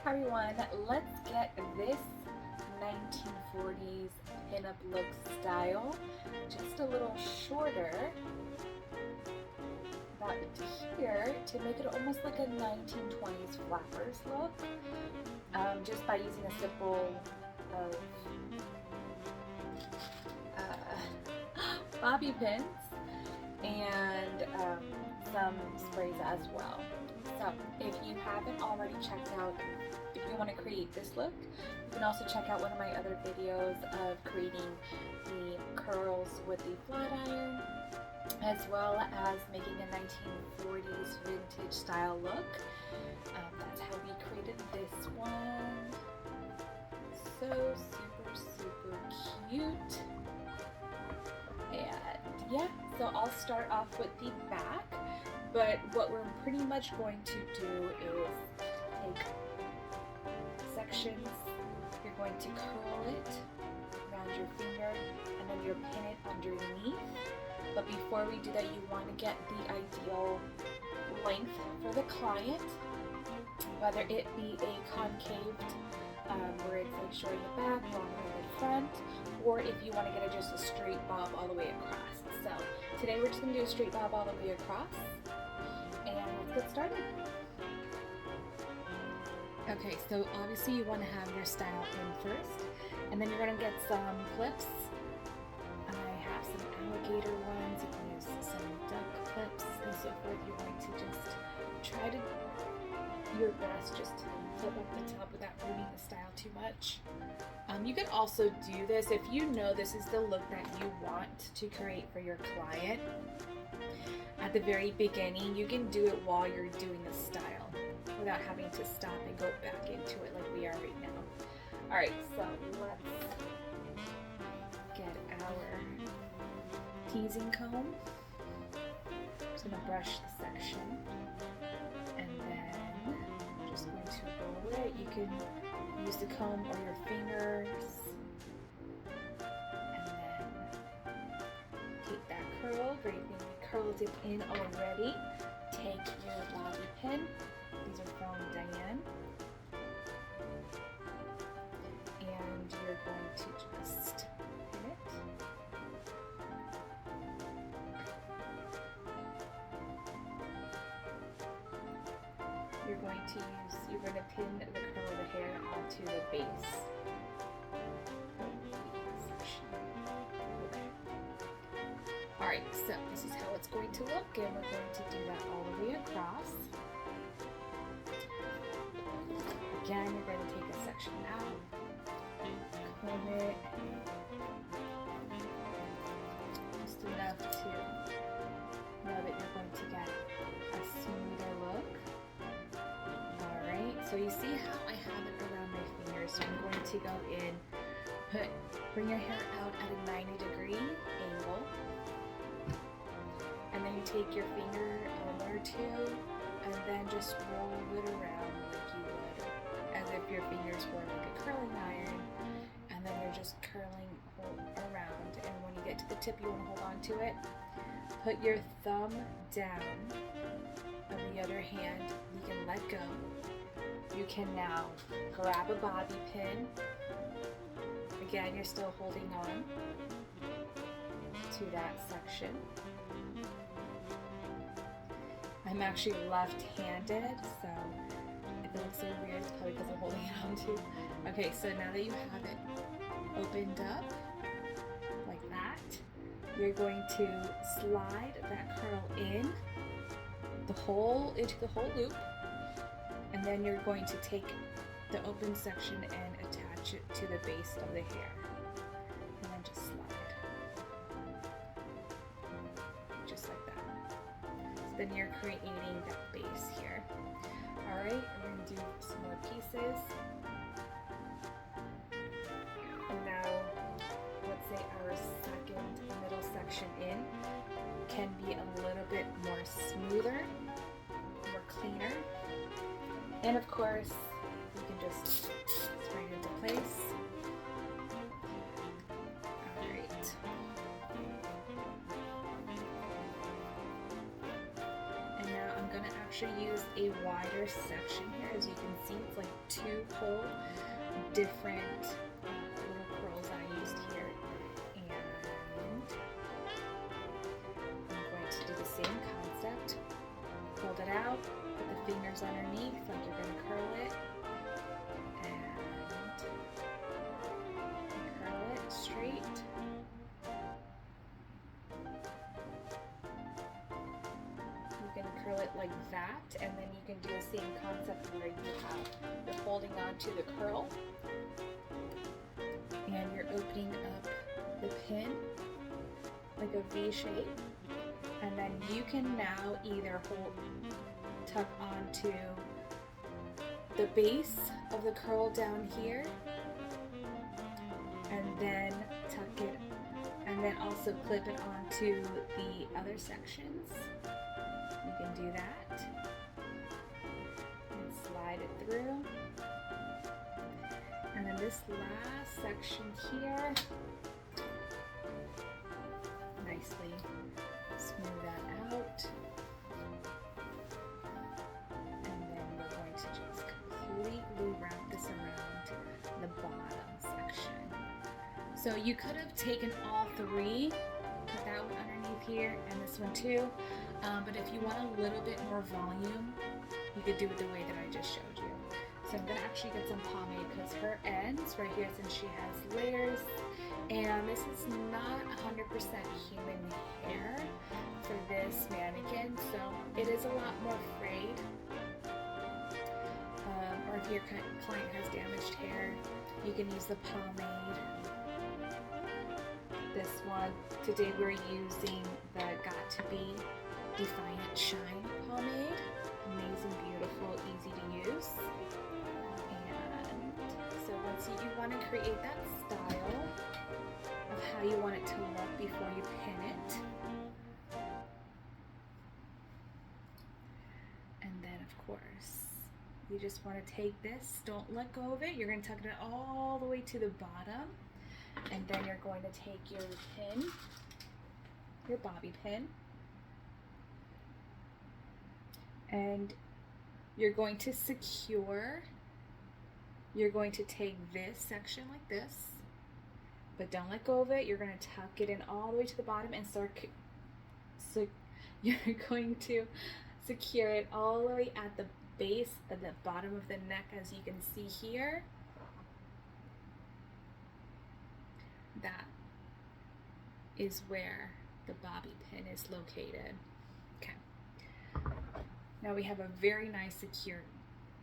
Hi everyone, let's get this 1940s pinup look style just a little shorter about here to make it almost like a 1920s flappers look, just by using a simple of bobby pins and some sprays as well. So if you haven't already checked out, if you want to create this look, you can also check out one of my other videos of creating the curls with the flat iron, as well as making a 1940s vintage style look. That's how we created this one. So super cute. And yeah, so I'll start off with the back, but what we're pretty much going to do is take sections, you're going to curl it around your finger, and then you'll pin it underneath. But before we do that, you want to get the ideal length for the client, whether it be a concaved where it's like showing the back, longer in the front, or if you want to get just a straight bob all the way across. So today we're just going to do a straight bob all the way across, and let's get started. Okay, so obviously you want to have your style in first, and then you're going to get some clips. I have some alligator ones, you can use some duck clips and so forth. You're going to just try to your best just to flip up the top without ruining the style too much. You can also do this if you know this is the look that you want to create for your client. At the very beginning, you can do it while you're doing the style without having to stop and go back into it like we are right now. Alright, so let's get our teasing comb. I'm just going to brush the section, and then I'm just going to roll it. You can use the comb or your fingers, and then take that curl. Great thing, we curled it in already. Take your bobby pin. These are from Diane. And you're going to just pin it. You're going to pin the curl of the hair onto the base. Alright, so this is how it's going to look, and we're going to do that all the way across. Again, you're going to take a section out, comb it just enough to know that you're going to get a smoother look. Alright, so you see how I have it around my fingers, so I'm going to go in, bring your hair out at a 90-degree angle, and then you take your finger, one or two, and then just roll it around like you would as if your fingers were like a curling iron, and then you're just curling around, and when you get to the tip you want to hold on to it. Put your thumb down of the other hand, you can let go. You can now grab a bobby pin. Again, you're still holding on to that section. I'm actually left-handed, so if it looks so weird, it's probably because I'm holding it on too. Okay, so now that you have it opened up like that, you're going to slide that curl in into the whole loop, and then you're going to take the open section and attach it to the base of the hair, and then just slide, just like that. So then you're creating that base here. Alright, we're going to do some more pieces. And now, let's say our second middle section in can be a little bit more smoother, more cleaner. And of course, you can just spray it into place. Alright. And now I'm going to actually use a wider section here. As you can see, it's like 2 different little curls that I used here. And I'm going to do the same concept. Hold it out, put the fingers underneath like you're going to curl it, and curl it straight. You can curl it like that, and then you can do the same concept where you're holding on to the curl and you're opening up the pin like a V shape, and then you can now either tuck onto the base of the curl down here and then tuck it, and then also clip it onto the other sections. You can do that and slide it through. And then this last section here, nicely smooth that out. And then we're going to just completely wrap this around the bottom section. So you could have taken all three, put that one underneath here and this one too. But if you want a little bit more volume, you could do it the way that I just showed you. So I'm gonna actually get some pomade because her ends right here, since she has layers, and this is not 100% human hair for this mannequin, so it is a lot more frayed. Or if your client has damaged hair, you can use the pomade. This one, today we're using the Got to Be Defiant Shine pomade. Amazing, beautiful, easy to use. And so once you want to create that style of how you want it to look before you pin it. And then of course, you just want to take this, don't let go of it. You're going to tuck it all the way to the bottom. And then you're going to take your pin, your bobby pin, and you're going to secure, you're going to take this section like this, but don't let go of it. You're going to tuck it in all the way to the bottom and start, so you're going to secure it all the way at the base of the bottom of the neck, as you can see here. That is where the bobby pin is located. Okay. Now we have a very nice secure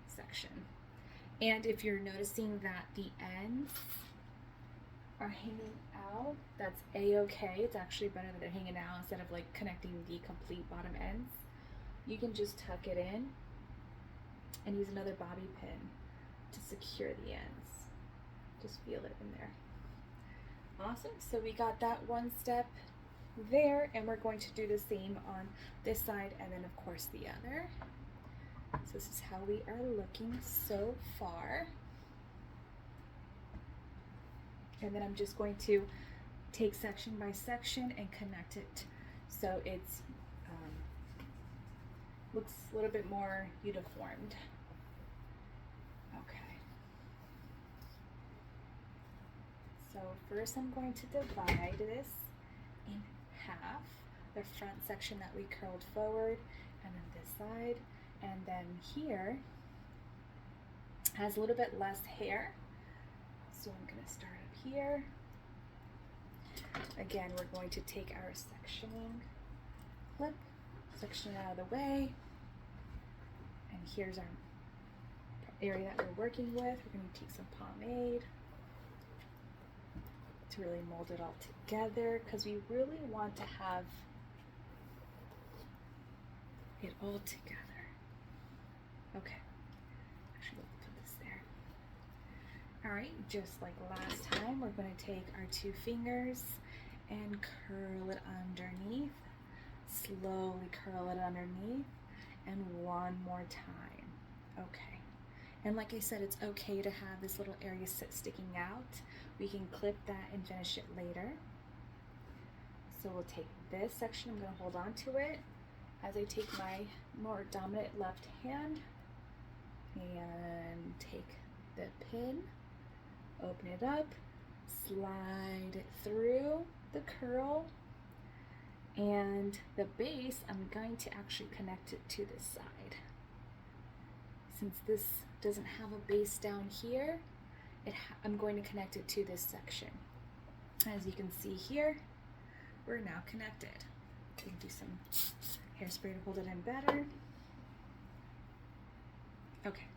section. And if you're noticing that the ends are hanging out, that's a-okay. It's actually better that they're hanging out instead of like connecting the complete bottom ends. You can just tuck it in and use another bobby pin to secure the ends. Just feel it in there. Awesome, so we got that one step there, and we're going to do the same on this side and then of course the other. So this is how we are looking so far. And then I'm just going to take section by section and connect it so it's looks a little bit more uniformed. Okay. So first I'm going to divide this in half, the front section that we curled forward, and then this side, and then here has a little bit less hair. So I'm going to start up here. Again, we're going to take our sectioning clip, section out of the way, and here's our area that we're working with. We're going to take some pomade to really mold it all together, because we really want to have it all together. Okay, actually let's put this there. All right, just like last time, we're going to take our two fingers and curl it underneath, slowly curl it underneath, and one more time. Okay, and like I said, it's okay to have this little area sticking out. We can clip that and finish it later. So we'll take this section, I'm going to hold on to it as I take my more dominant left hand and take the pin Open it up, slide it through the curl, and the base, I'm going to actually connect it to this side. Since this doesn't have a base down here, I'm going to connect it to this section. As you can see here, we're now connected. We can do some hairspray to hold it in better. Okay.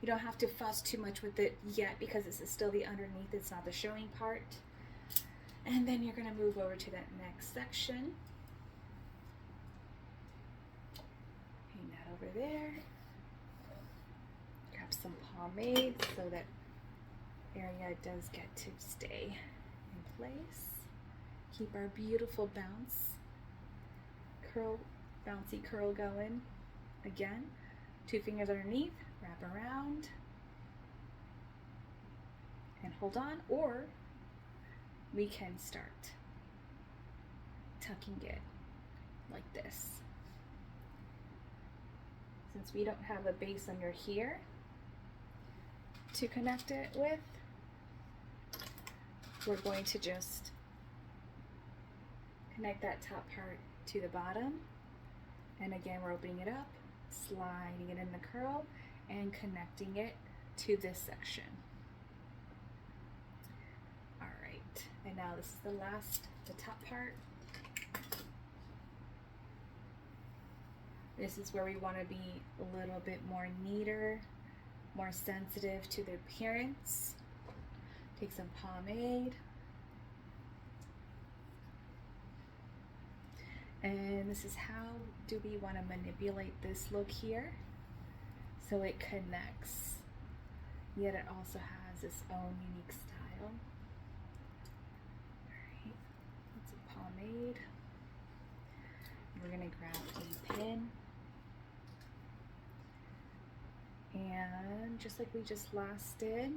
You don't have to fuss too much with it yet because this is still the underneath, it's not the showing part. And then you're going to move over to that next section. Hang that over there. Grab some pomade so that area does get to stay in place. Keep our beautiful bouncy curl going. Again, 2 fingers underneath, wrap around, and hold on, or we can start tucking it like this. Since we don't have a base under here to connect it with, we're going to just connect that top part to the bottom, and again we're opening it up, sliding it in the curl, and connecting it to this section. Alright, and now this is the top part. This is where we want to be a little bit more neater, more sensitive to the appearance. Take some pomade. And this is how do we want to manipulate this look here so it connects, yet it also has its own unique style. Alright, that's a pomade. We're going to grab a pin. And just like we just last did,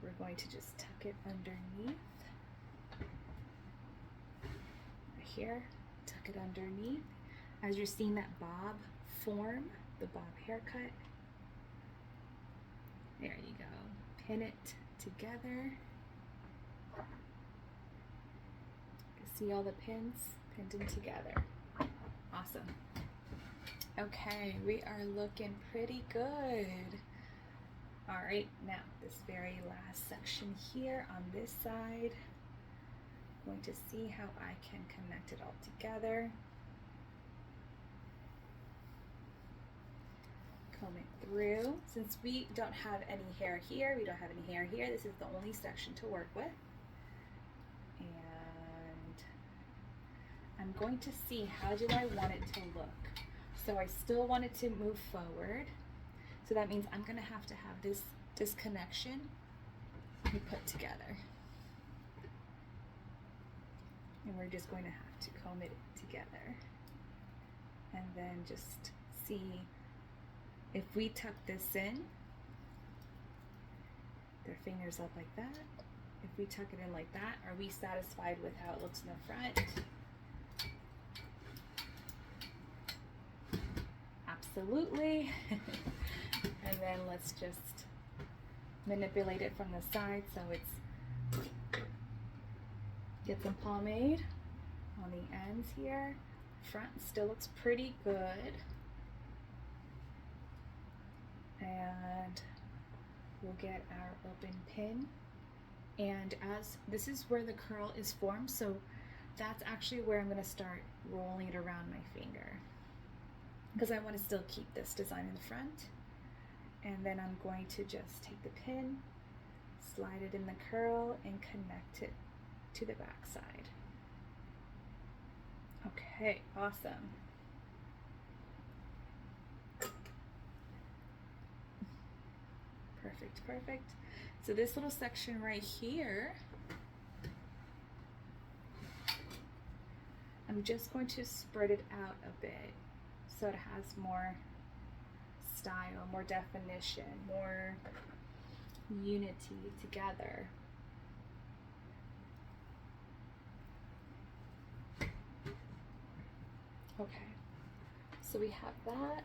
we're going to just tuck it underneath. Right here, tuck it underneath. As you're seeing that bob form, the bob haircut, there you go. Pin it together. See all the pins pinned in together. Awesome. Okay, we are looking pretty good. All right, now this very last section here on this side, I'm going to see how I can connect it all together. Comb it through. Since we don't have any hair here, this is the only section to work with. And I'm going to see how do I want it to look. So I still want it to move forward. So that means I'm gonna have to have this connection be put together. And we're just going to have to comb it together. And then just see if we tuck this in, their fingers up like that. If we tuck it in like that, are we satisfied with how it looks in the front? Absolutely. And then let's just manipulate it from the side so it's, get some pomade on the ends here. Front still looks pretty good. And we'll get our open pin. And as this is where the curl is formed, so that's actually where I'm going to start rolling it around my finger, because I want to still keep this design in the front. And then I'm going to just take the pin, slide it in the curl, and connect it to the back side. Okay, awesome. Perfect, perfect. So this little section right here, I'm just going to spread it out a bit so it has more style, more definition, more unity together. Okay, so we have that.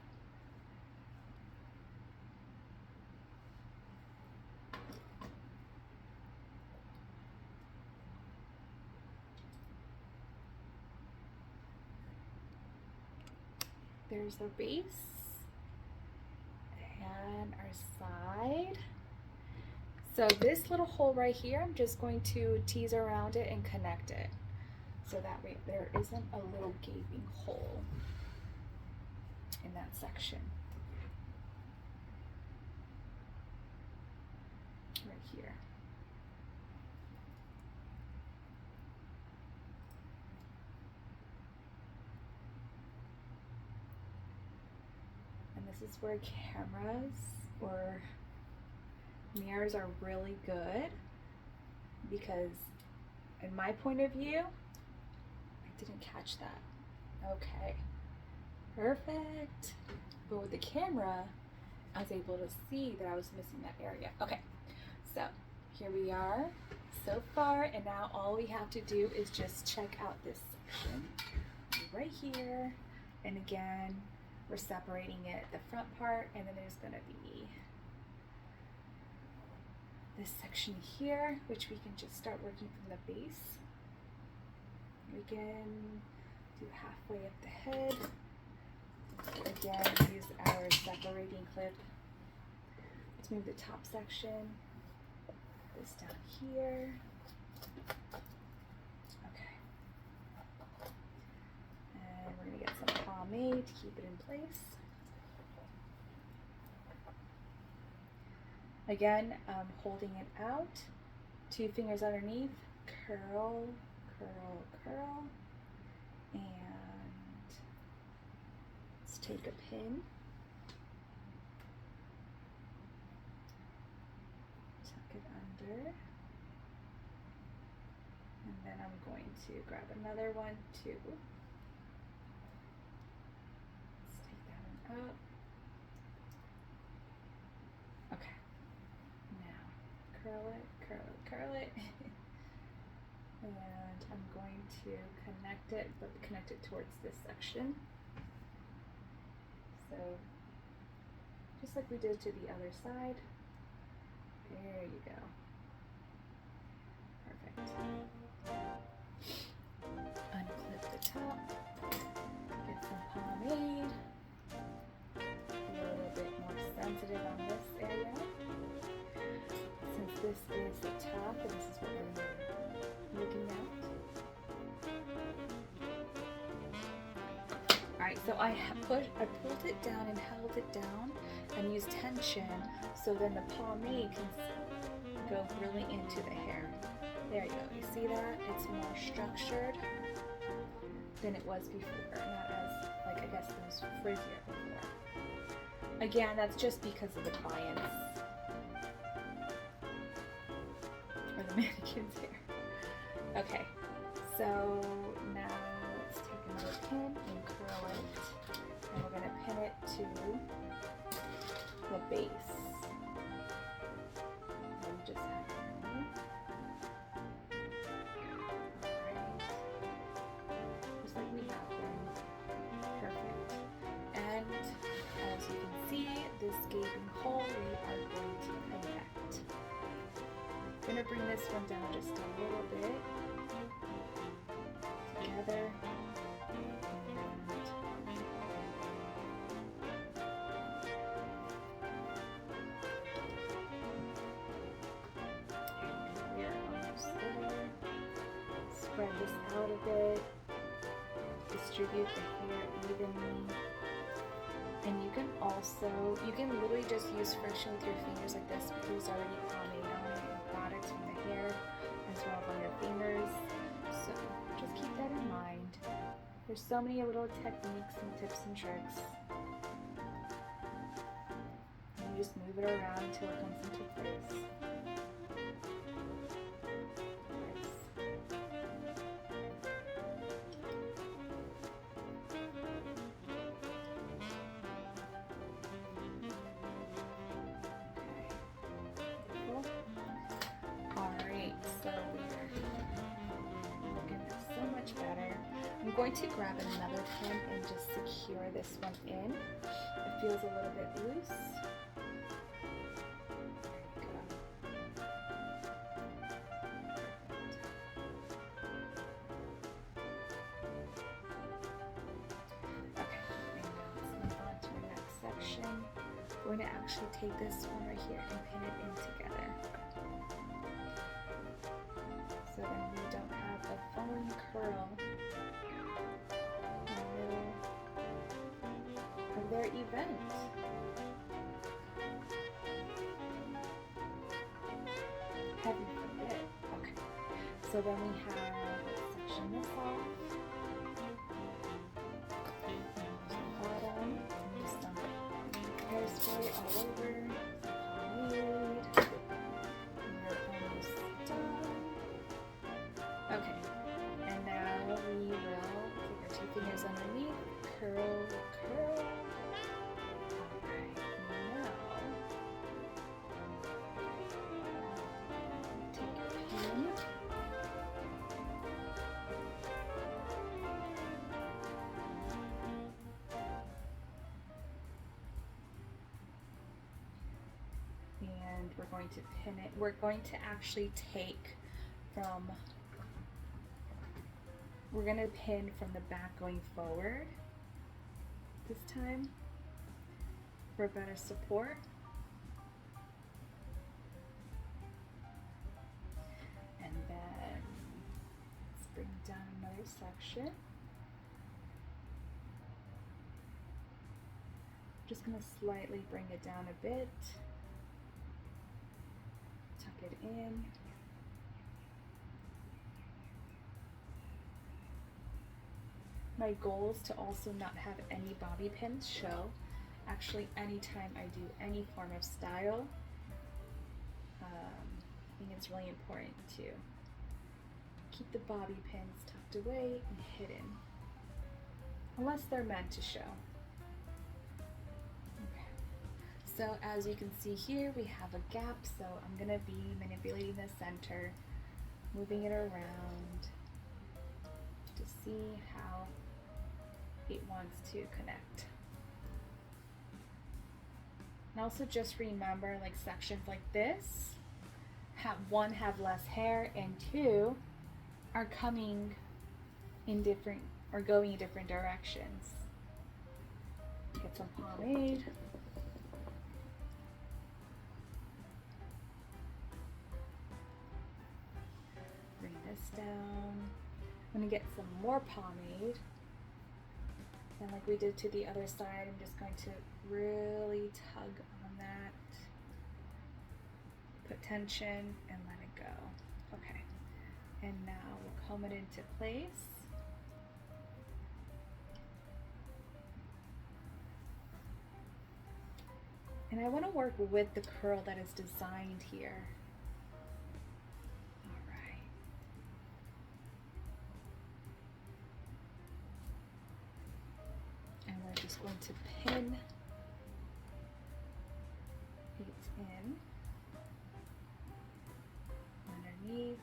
There's our base and our side. So this little hole right here, I'm just going to tease around it and connect it. So that way there isn't a little gaping hole in that section. Right here. And this is where cameras or mirrors are really good, because in my point of view, I didn't catch that. Okay, perfect. But with the camera, I was able to see that I was missing that area. Okay, so here we are so far, and now all we have to do is just check out this section right here. And again, we're separating it, the front part, and then there's gonna be this section here, which we can just start working from the base. We can do halfway up the head. Again, use our separating clip. Let's move the top section. This down here. Okay. And we're gonna get some pomade to keep it in place. Again, holding it out, 2 fingers underneath, curl, curl, curl, and let's take a pin, tuck it under, and then I'm going to grab another one too. Let's take that one up. Okay. Curl it, curl it, curl it. And I'm going to connect it, but connect it towards this section. So, just like we did to the other side. There you go. Perfect. Unclip the top. Get some pomade. Be a little bit more sensitive on this area. Since this is the top, and this is what we're looking at. Alright, so I pulled it down and held it down and used tension, so then the pomade can go really into the hair. There you go. You see that? It's more structured than it was before. Not as, like, I guess it was frizzier before. Again, that's just because of the clients. Or the mannequin's hair. Okay, so now let's take another pin and curl it, and we're going to pin it to the base. And just have Alright. Just like we have been. Perfect. And as you can see, this gaping hole we are going to connect. I'm going to bring this one down just a little bit together, and we're almost there. Spread this out a bit, distribute the hair evenly, and you can literally just use friction with your fingers like this, because there's already pomade on it and products from the hair as well as on your fingers. So just keep that in mind. There's so many little techniques and tips and tricks. And you just move it around until it comes into place. I'm going to grab another pin and just secure this one in. It feels a little bit loose. There you go. Okay, and now section. I'm going to actually take this one right here and pin it in together. So then we don't have a falling curl in the middle of their event. Heaven forbid. Okay. So then we have, let's section this off. Bottom, just some hairspray all over. Pomade. We're almost done. Okay. And now we will take our two fingers underneath, curl, curl. Alright, now take your pin. And we're going to pin it. We're going to actually take from, we're going to pin from the back going forward this time for better support. And then let's bring down another section. Just going to slightly bring it down a bit. Tuck it in. My goal is to also not have any bobby pins show. Actually, anytime I do any form of style, I think it's really important to keep the bobby pins tucked away and hidden, unless they're meant to show. Okay. So as you can see here, we have a gap, so I'm gonna be manipulating the center, moving it around to see how it wants to connect. And also just remember, like sections like this, one have less hair, and two are coming in different, or going in different directions. Get some pomade. Bring this down. I'm gonna get some more pomade. And like we did to the other side, I'm just going to really tug on that. Put tension and let it go. Okay. And now we'll comb it into place. And I want to work with the curl that is designed here. Just going to pin it in underneath.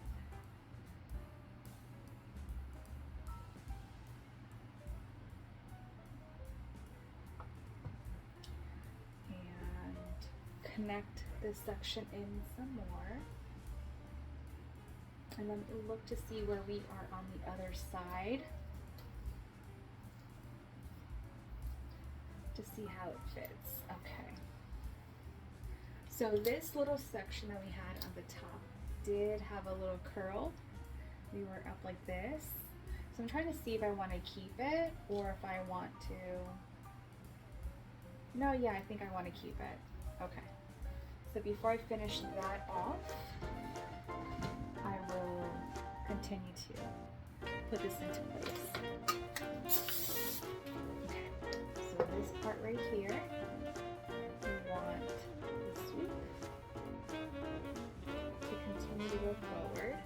And connect this section in some more. And then look to see where we are on the other side, to see how it fits. Okay. So this little section that we had on the top did have a little curl. We were up like this. So I'm trying to see if I want to keep it or if I want to. No, yeah, I think I want to keep it. Okay. So before I finish that off, I will continue to put this into place. This part right here, we want the sweep to continue to go forward,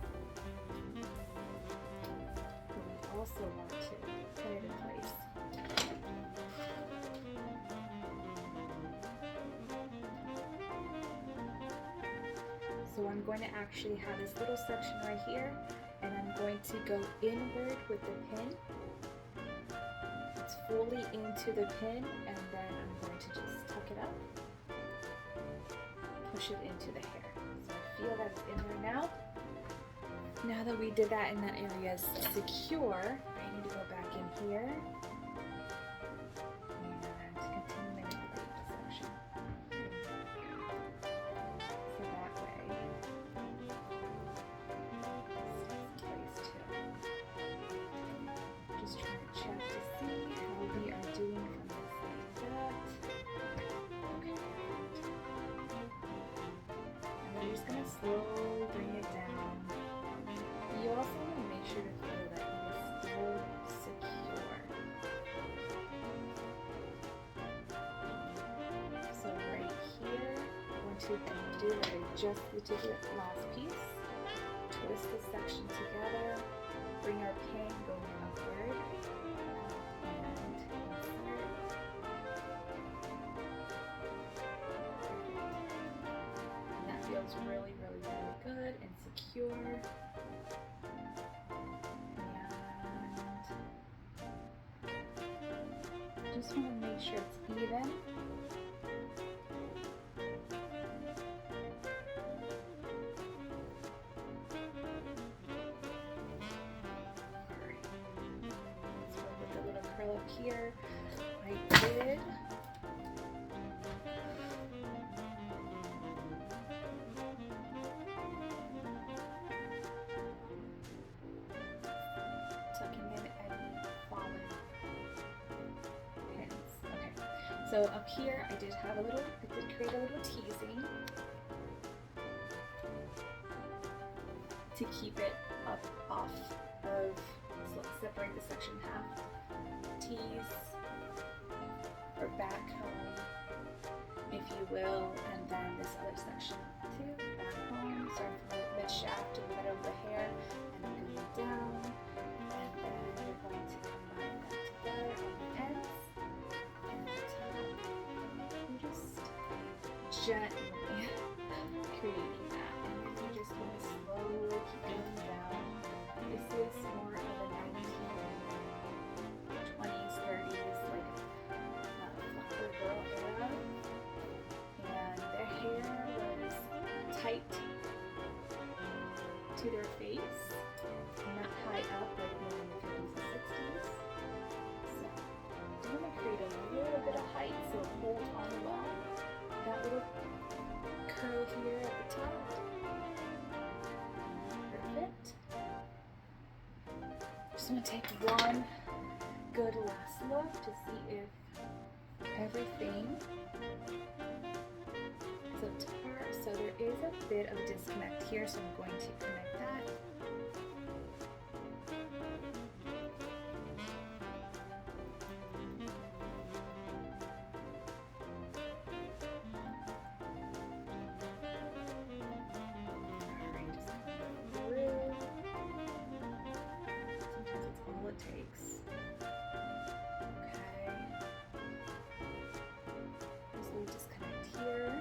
but we also want to put it in place. So I'm going to actually have this little section right here, and I'm going to go inward with the pin. Fully into the pin, and then I'm going to just tuck it up, push it into the hair. So I feel that it's in there now. Now that we did that and that area is secure, I need to go back in here and continue manipulating. So you're just going to slowly bring it down. You also want to make sure to feel that it is still secure. So right here, I'm going to do what I just did to the last piece. Twist this section together, bring our pin going upward, and insert. And that feels really, really, really good and secure. And just want to make sure it's even. Up here, I did tucking in any fallen pins. Okay, so up here I did create a little teasing to keep it up off of, so let's separate the section in half. Tease or back home, if you will, and then this other section too, back home, starting from the mid shaft to the middle of the hair, and then going down, and then you're going to combine that together on the ends, and the top, and just gently creating that, and then you're just going to slowly keep going down. This is more of a 1920s, 30s, like flapper girl era, and their hair was tight to their face, not high up like more in the 50s and 60s. So I'm going to create a little bit of height so it holds on well. That little curl here at the top. Perfect. Just going to take one good last look to see if everything is up to par. So there is a bit of a disconnect here, so I'm going to connect that. Alright, just through. Sometimes it's all it takes. Disconnect here.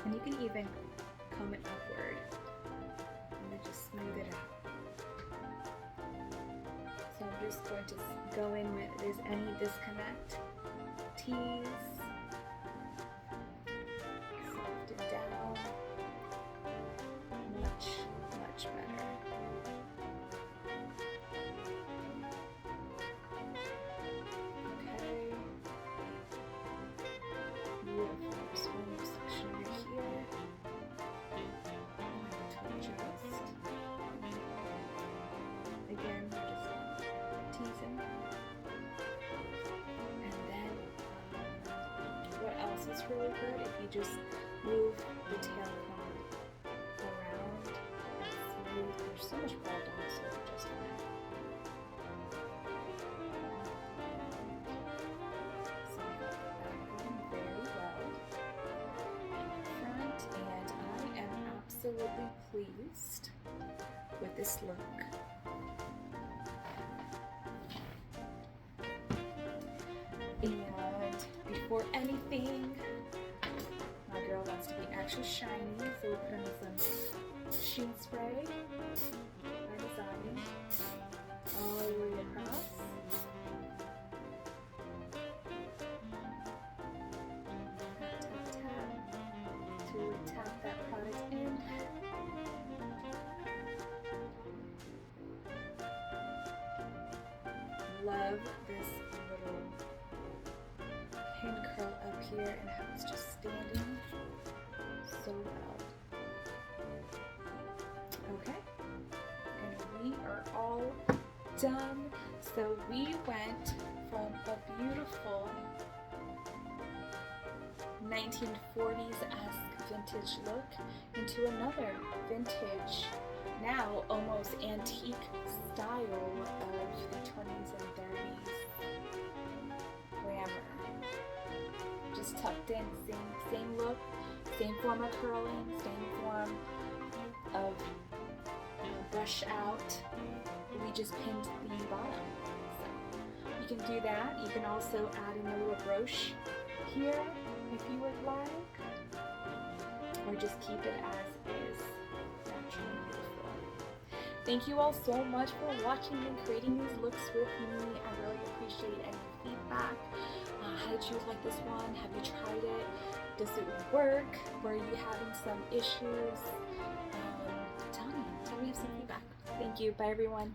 And you can even comb it upward and then just smooth it out. So I'm just going to go in with, if there's any disconnect, tease, soften down, much better. Beautiful. Just one more section right here. To adjust. Again, we're just teasing. And then, what else is really good? If you just move the tail comb around and smooth. There's so much ball down, so just fine. Absolutely pleased with this look. And before anything, my girl wants to be extra shiny, so we'll put in some sheen spray, parmesan, all the way across. Tap that product in. Love this little pin curl up here and how it's just standing so well. Okay, and we are all done. So we went from a beautiful 1940s-esque vintage look into another vintage, now almost antique style of the 20s and 30s glamour. Just tucked in, same look, same form of curling, same form of brush out. We just pinned the bottom. So you can do that. You can also add in a little brooch here if you would like, or just keep it as is, naturally beautiful. Thank you all so much for watching and creating these looks with me. I really appreciate any feedback. How did you like this one? Have you tried it? Does it work? Were you having some issues? Tell me some feedback. Thank you. Bye everyone.